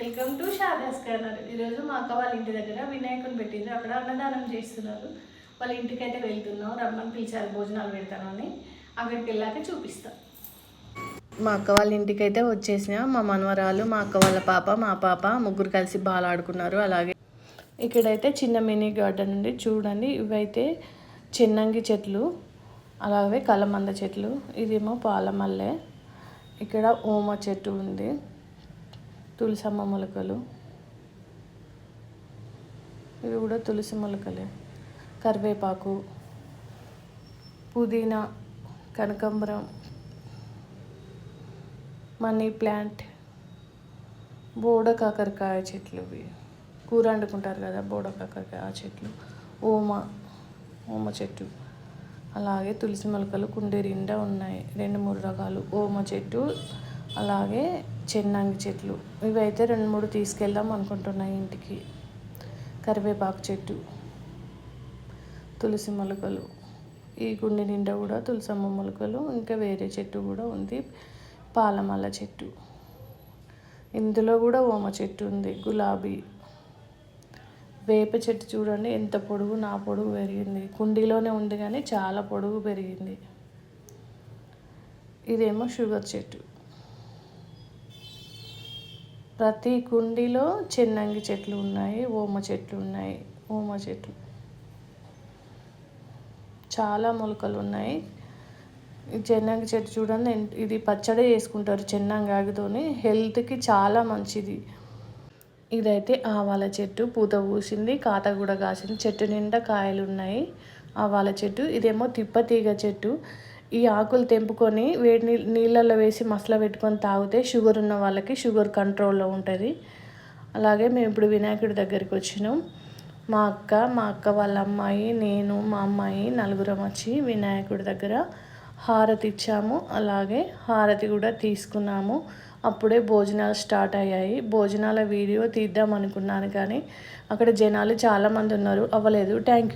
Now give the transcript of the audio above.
Welcome to షాదాస్ corner. ఈరోజు మా అక్క వాళ్ళ ఇంటి దగ్గర వినాయకుని పెట్టిండ్రు. అక్కడ అన్నదానం చేస్తున్నారు. వాళ్ళ ఇంటికి అయితే వెళ్తున్నాం, రమ్మని పిలిచారు, భోజనాలు పెడతానని. అక్కడికి వెళ్ళాక చూపిస్తాం. మా అక్క వాళ్ళ ఇంటికి అయితే వచ్చేసిన మా మనవరాలు, మా అక్క వాళ్ళ పాప, మా పాప ముగ్గురు కలిసి బాగా ఆడుకున్నారు. అలాగే ఇక్కడైతే చిన్న మినీ గార్డెన్ ఉంది చూడండి. ఇవైతే చెన్నంగి చెట్లు, అలాగే కలమంద చెట్లు, ఇదేమో పాలమల్లె, ఇక్కడ ఓమ చెట్టు ఉంది, తులసమ్మ మొలకలు, ఇవి కూడా తులసి మొలకలే, కరివేపాకు, పుదీనా, కనకాంబరం, మనీ ప్లాంట్, బోడ కాకరకాయ చెట్లు, ఇవి కూర వండుకుంటారు కదా, బోడ కాకరకాయ చెట్లు, ఓమ చెట్టు, అలాగే తులసి మొలకలు కుండీ నిండా ఉన్నాయి, 2-3 రకాలు ఓమ చెట్టు, అలాగే చెన్నంగి చెట్లు. ఇవైతే 2-3 తీసుకెళ్దాం అనుకుంటున్నాయి ఇంటికి. కరివేపాకు చెట్టు, తులసి మొలకలు, ఈ కుండి నిండా కూడా తులసమ్మ మొలకలు, ఇంకా వేరే చెట్టు కూడా ఉంది, పాలమల్ల చెట్టు, ఇందులో కూడా ఓమ చెట్టు ఉంది, గులాబీ, వేప చెట్టు చూడండి ఎంత పొడుగు, నా పొడుగు పెరిగింది. కుండీలోనే ఉంది కానీ చాలా పొడుగు పెరిగింది. ఇదేమో షుగర్ చెట్టు. ప్రతి కుండీలో చెన్నంగి చెట్లు ఉన్నాయి, ఓమ చెట్లు ఉన్నాయి. ఓమ చెట్లు చాలా మొలకలు ఉన్నాయి. ఈ చెన్నంగి చెట్టు చూడండి, ఇది పచ్చడి చేసుకుంటారు చెన్నంగి ఆకుతోని, హెల్త్కి చాలా మంచిది. ఇదైతే ఆవాల చెట్టు, పూత పూసింది, కాత కూడా కాసింది, చెట్టు నిండా కాయలు ఉన్నాయి. ఆవాల చెట్టు. ఇదేమో తిప్పతీగ చెట్టు. ఈ ఆకులు తెంపుకొని వేడి నీళ్ళల్లో వేసి మసల పెట్టుకొని తాగితే షుగర్ ఉన్న వాళ్ళకి షుగర్ కంట్రోల్లో ఉంటుంది. అలాగే మేము ఇప్పుడు వినాయకుడి దగ్గరికి వచ్చినాం. మా అక్క వాళ్ళ అమ్మాయి, నేను, మా అమ్మాయి, నలుగురం వచ్చి వినాయకుడి దగ్గర హారతి ఇచ్చాము. అలాగే హారతి కూడా తీసుకున్నాము. అప్పుడే భోజనాలు స్టార్ట్ అయ్యాయి. భోజనాల వీడియో తీద్దాం అనుకున్నాను కానీ అక్కడ జనాలు చాలామంది ఉన్నారు, అవ్వలేదు. Thank you.